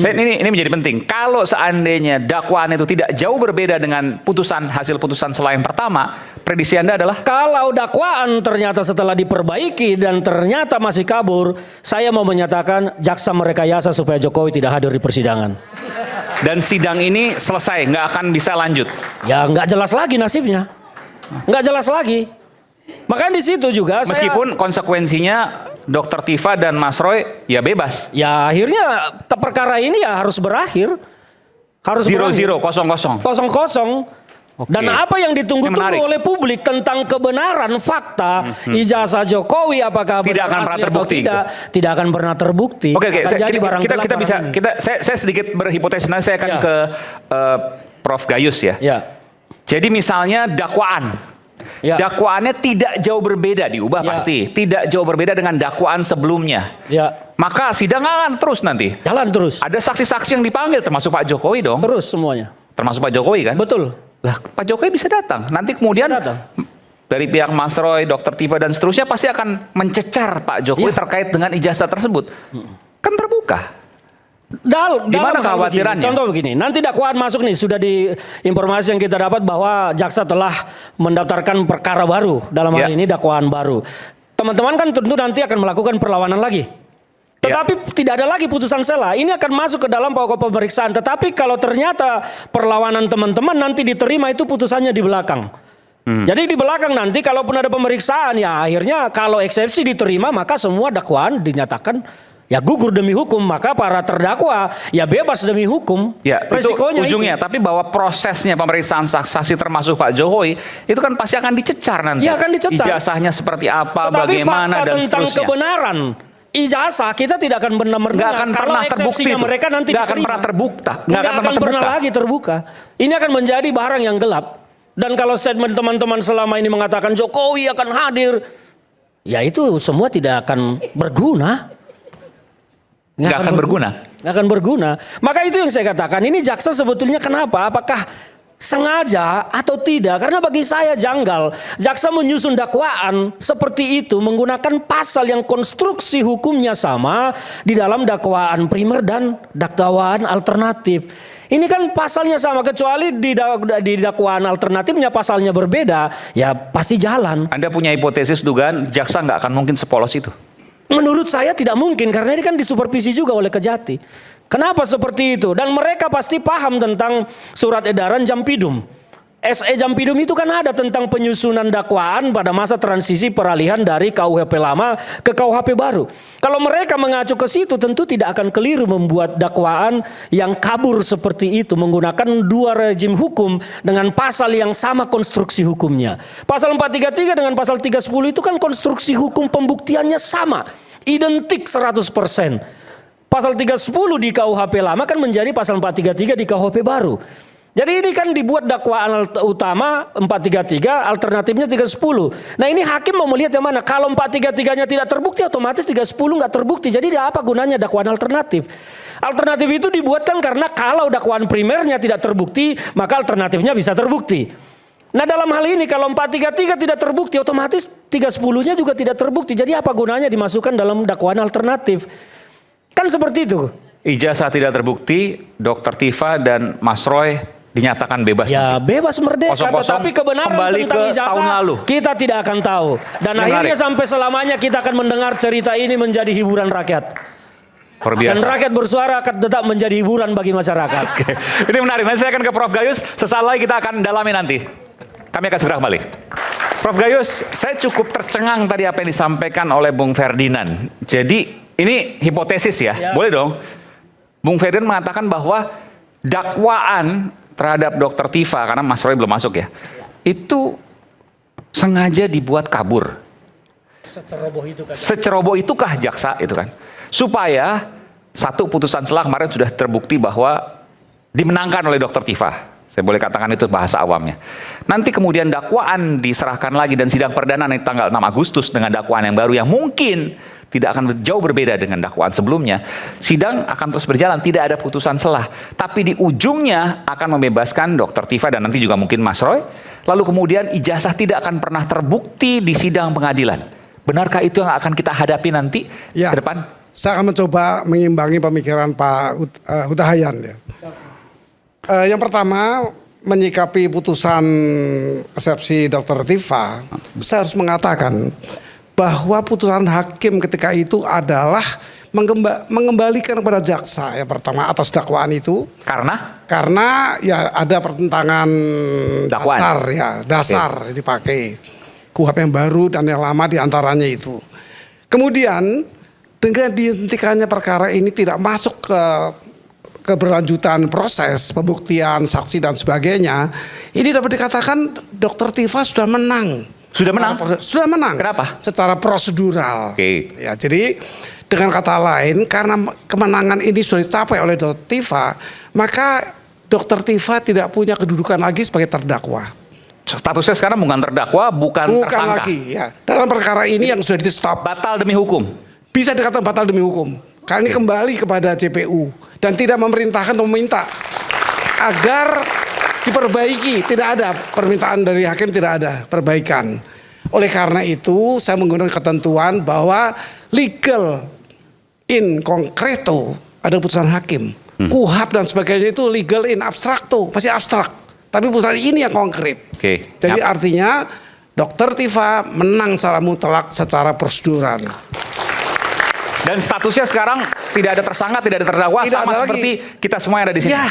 Ini menjadi penting. Kalau seandainya dakwaan itu tidak jauh berbeda dengan hasil putusan selah yang pertama, prediksi Anda adalah? Kalau dakwaan ternyata setelah diperbaiki dan ternyata masih kabur, saya mau menyatakan jaksa merekayasa supaya Jokowi tidak hadir di persidangan. Dan sidang ini selesai, nggak akan bisa lanjut. Ya nggak jelas lagi nasibnya, nggak jelas lagi. Makanya di situ juga meskipun konsekuensinya Dr. Tifa dan Mas Roy ya bebas. Ya akhirnya perkara ini ya harus berakhir. Harus 0-0, 0-0. 0-0. Dan apa yang ditunggu-tunggu oleh publik tentang kebenaran fakta ijazah Jokowi apakah tidak akan pernah terbukti tidak akan pernah terbukti. Oke, saya sedikit berhipotesis, nanti saya akan ke Prof Gayus ya. Jadi misalnya dakwaannya tidak jauh berbeda, diubah pasti tidak jauh berbeda dengan dakwaan sebelumnya. Maka sidang akan terus nanti jalan terus. Ada saksi-saksi yang dipanggil termasuk Pak Jokowi dong. Terus semuanya. Termasuk Pak Jokowi kan? Betul. Lah, Pak Jokowi bisa datang. Nanti kemudian dari pihak Mas Roy, Dr. Tifa dan seterusnya pasti akan mencecar Pak Jokowi terkait dengan ijazah tersebut. Kan terbuka. Gimana kekhawatirannya? Contoh begini, nanti dakwaan masuk nih, sudah di informasi yang kita dapat bahwa jaksa telah mendaftarkan perkara baru, dalam hal ini dakwaan baru. Teman-teman kan tentu nanti akan melakukan perlawanan lagi. Tetapi tidak ada lagi putusan selah. Ini akan masuk ke dalam pokok pemeriksaan. Tetapi kalau ternyata perlawanan teman-teman nanti diterima, itu putusannya di belakang. Jadi di belakang nanti kalaupun ada pemeriksaan, ya akhirnya kalau eksepsi diterima, maka semua dakwaan dinyatakan ya gugur demi hukum. Maka para terdakwa ya bebas demi hukum. Ya, resikonya itu ujungnya. Tapi bahwa prosesnya pemeriksaan saksi termasuk Pak Jokowi itu kan pasti akan dicecar nanti. Ya, akan dicecar. Ijazahnya seperti apa, tetapi bagaimana dan tentang seterusnya. Kebenaran ijazah kita tidak akan benar-benar nggak akan pernah terbukti. Mereka nanti nggak akan pernah terbuka. Nggak akan pernah lagi terbuka. Ini akan menjadi barang yang gelap. Dan kalau statement teman-teman selama ini mengatakan Jokowi akan hadir, ya itu semua tidak akan berguna. Nggak akan berguna. Nggak akan berguna. Maka itu yang saya katakan. Ini jaksa sebetulnya kenapa? Apakah sengaja atau tidak? Karena bagi saya janggal. Jaksa menyusun dakwaan seperti itu menggunakan pasal yang konstruksi hukumnya sama di dalam dakwaan primer dan dakwaan alternatif. Ini kan pasalnya sama, kecuali di dakwaan alternatifnya pasalnya berbeda, ya pasti jalan. Anda punya hipotesis dugaan jaksa nggak akan mungkin sepolos itu? Menurut saya tidak mungkin, karena ini kan disupervisi juga oleh Kejati. Kenapa seperti itu? Dan mereka pasti paham tentang surat edaran Jampidum. SE Jampidum itu kan ada tentang penyusunan dakwaan pada masa transisi peralihan dari KUHP lama ke KUHP baru. Kalau mereka mengacu ke situ tentu tidak akan keliru membuat dakwaan yang kabur seperti itu menggunakan dua rejim hukum dengan pasal yang sama konstruksi hukumnya. Pasal 433 dengan pasal 310 itu kan konstruksi hukum pembuktiannya sama, identik 100%. Pasal 310 di KUHP lama kan menjadi pasal 433 di KUHP baru. Jadi ini kan dibuat dakwaan utama 433, alternatifnya 310. Nah ini hakim mau melihat yang mana? Kalau 433-nya tidak terbukti, otomatis 310 nggak terbukti. Jadi apa gunanya dakwaan alternatif? Alternatif itu dibuatkan karena kalau dakwaan primernya tidak terbukti, maka alternatifnya bisa terbukti. Nah dalam hal ini kalau 433 tidak terbukti, otomatis 310-nya juga tidak terbukti. Jadi apa gunanya dimasukkan dalam dakwaan alternatif? Kan seperti itu. Ijazah tidak terbukti, Dr. Tifa dan Mas Roy dinyatakan bebas. Ya nanti. Bebas merdeka, tetapi kebenaran tentang ijazah kita tidak akan tahu. Dan akhirnya sampai selamanya kita akan mendengar cerita ini menjadi hiburan rakyat. Dan rakyat bersuara akan tetap menjadi hiburan bagi masyarakat. Oke. Ini menarik, nanti saya akan ke Prof Gayus, sesaat lagi kita akan dalami nanti. Kami akan segera kembali. Prof Gayus, saya cukup tercengang tadi apa yang disampaikan oleh Bung Ferdinand. Jadi ini hipotesis ya, boleh dong. Bung Ferdinand mengatakan bahwa dakwaan terhadap Dr. Tifa, karena Mas Roy belum masuk ya, itu sengaja dibuat kabur. Seceroboh itukah jaksa itu kan? Supaya satu putusan selah kemarin sudah terbukti bahwa dimenangkan oleh Dr. Tifa. Saya boleh katakan itu bahasa awamnya. Nanti kemudian dakwaan diserahkan lagi dan sidang perdana nanti tanggal 6 Agustus dengan dakwaan yang baru yang mungkin tidak akan jauh berbeda dengan dakwaan sebelumnya. Sidang akan terus berjalan, tidak ada putusan selah. Tapi di ujungnya akan membebaskan Dr. Tifa dan nanti juga mungkin Mas Roy. Lalu kemudian ijazah tidak akan pernah terbukti di sidang pengadilan. Benarkah itu yang akan kita hadapi nanti ke depan? Saya akan mencoba mengimbangi pemikiran Pak Huta Hayan. Ya. Yang pertama, menyikapi putusan eksepsi Dr. Tifa, saya harus mengatakan bahwa putusan hakim ketika itu adalah mengembalikan kepada jaksa yang pertama atas dakwaan itu. Karena ya ada pertentangan dakwaan. Dasar dipakai KUHP yang baru dan yang lama diantaranya itu. Kemudian dengan dihentikannya perkara ini tidak masuk ke keberlanjutan proses pembuktian saksi dan sebagainya, ini dapat dikatakan Dr. Tifa sudah menang. Sudah menang? Sudah menang. Kenapa? Secara prosedural. Oke. Ya, jadi dengan kata lain, karena kemenangan ini sudah dicapai oleh Dr. Tifa, maka Dr. Tifa tidak punya kedudukan lagi sebagai terdakwa. Statusnya sekarang bukan terdakwa, bukan tersangka. Lagi, ya. Dalam perkara ini yang sudah di-stop. Batal demi hukum. Bisa dikatakan batal demi hukum. Karena ini kembali kepada JPU dan tidak memerintahkan atau meminta agar diperbaiki. Tidak ada permintaan dari hakim, tidak ada perbaikan. Oleh karena itu saya menggunakan ketentuan bahwa legal in concreto ada putusan hakim. KUHP dan sebagainya itu legal in abstracto, masih abstrak. Tapi putusan ini yang konkret. Jadi artinya Dr. Tifa menang secara mutlak secara prosedural. Dan statusnya sekarang tidak ada tersangka, tidak ada terdakwa, Tidak sama ada seperti kita semua yang ada di sini. Ya,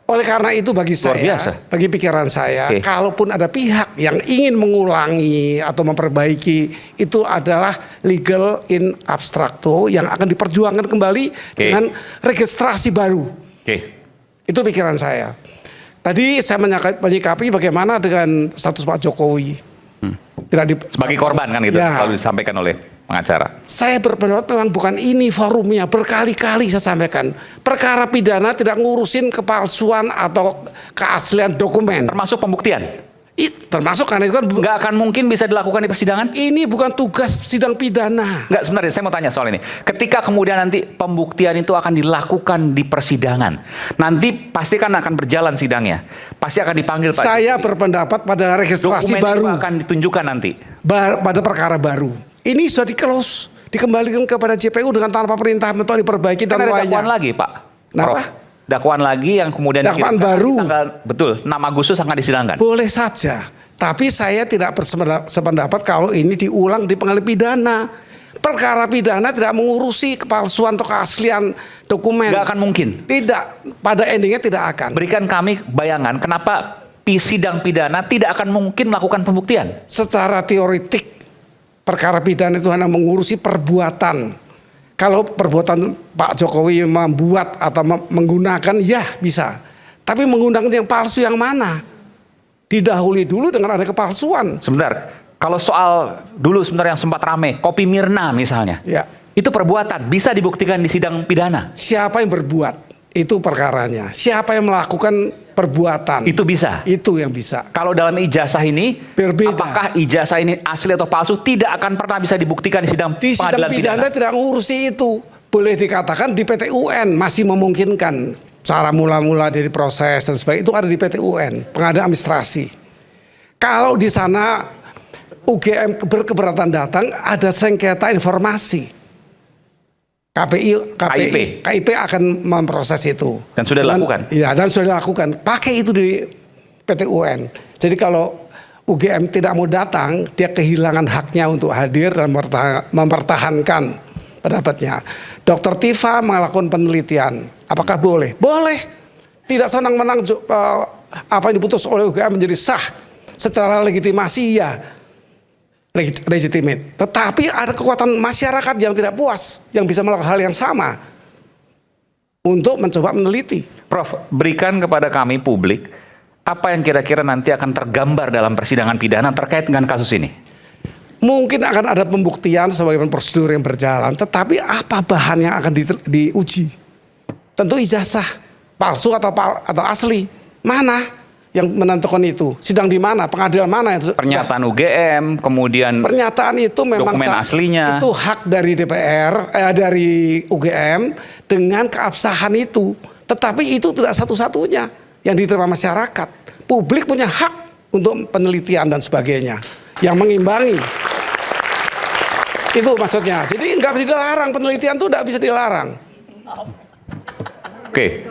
oleh karena itu bagi Luar saya, biasa. bagi pikiran saya, kalaupun ada pihak yang ingin mengulangi atau memperbaiki, itu adalah legal in abstracto yang akan diperjuangkan kembali dengan registrasi baru. Itu pikiran saya. Tadi saya menyikapi bagaimana dengan status Pak Jokowi. Sebagai korban kan gitu, Ya. selalu disampaikan oleh pengacara. Saya berpendapat memang bukan ini forumnya, berkali-kali saya sampaikan. Perkara pidana tidak ngurusin kepalsuan atau keaslian dokumen. Termasuk pembuktian. Termasuk karena itu kan Nggak akan mungkin bisa dilakukan di persidangan. ini bukan tugas sidang pidana. Nggak, sebenarnya saya mau tanya soal ini. Ketika kemudian nanti pembuktian itu akan dilakukan di persidangan, nanti pasti kan akan berjalan sidangnya. Pasti akan dipanggil Pak Saya Jokowi. berpendapat pada registrasi Dokumen baru, itu akan ditunjukkan nanti. pada perkara baru. Ini sudah di-close, dikembalikan kepada JPU dengan tanpa perintah atau diperbaiki dan Kan ada lainnya. dakwaan lagi Pak. Kenapa? Prof. Dakwaan lagi yang kemudian Dakwaan dikirimkan baru. tanggal, betul, 6 Agustus akan disidangkan. Boleh saja, tapi saya tidak bersependapat kalau ini diulang di pengadilan pidana. Perkara pidana tidak mengurusi kepalsuan atau keaslian dokumen. Nggak akan mungkin. Tidak, pada endingnya tidak akan. Berikan kami bayangan kenapa sidang pidana tidak akan mungkin melakukan pembuktian. Secara teoretik, perkara pidana itu hanya mengurusi perbuatan. Kalau perbuatan Pak Jokowi membuat atau menggunakan, ya bisa. Tapi menggunakan yang palsu yang mana? Didahului dulu dengan ada kepalsuan. Sebentar, kalau soal dulu sebenarnya yang sempat rame, kopi Mirna misalnya, Ya. itu perbuatan bisa dibuktikan di sidang pidana. Siapa yang berbuat? Itu perkaranya. Siapa yang melakukan perbuatan? Itu bisa. Itu yang bisa. Kalau dalam ijazah ini, Berbeda. apakah ijazah ini asli atau palsu tidak akan pernah bisa dibuktikan di sidang Di sidang pengadilan pidana pidana. tidak ngurusi itu. Boleh dikatakan di PT UN masih memungkinkan cara mula-mula dari proses dan sebagainya itu ada di PT UN, pengadilan administrasi. Kalau di sana UGM berkeberatan datang, ada sengketa informasi. KIP akan memproses itu. Dan sudah dilakukan? Iya, dan sudah dilakukan. Pakai itu di PT UN. Jadi kalau UGM tidak mau datang, dia kehilangan haknya untuk hadir dan mempertahankan pendapatnya. Dr. Tifa melakukan penelitian. Apakah boleh? Boleh. Tidak senang-menang apa yang diputus oleh UGM menjadi sah. Secara legitimasi ya. Legitimate. Tetapi ada kekuatan masyarakat yang tidak puas, yang bisa melakukan hal yang sama untuk mencoba meneliti. Prof, berikan kepada kami publik apa yang kira-kira nanti akan tergambar dalam persidangan pidana terkait dengan kasus ini. Mungkin akan ada pembuktian sebagaimana prosedur yang berjalan, tetapi apa bahan yang akan diuji? Tentu ijazah palsu atau asli. Mana yang menentukan itu? Sidang di mana? Pengadilan mana? Pernyataan UGM, kemudian Pernyataan itu memang dokumen aslinya. Itu hak dari DPR, dari UGM dengan keabsahan itu. Tetapi itu tidak satu-satunya yang diterima masyarakat. Publik punya hak untuk penelitian dan sebagainya yang mengimbangi. Itu maksudnya. Jadi nggak bisa dilarang, penelitian tuh nggak bisa dilarang. Oke.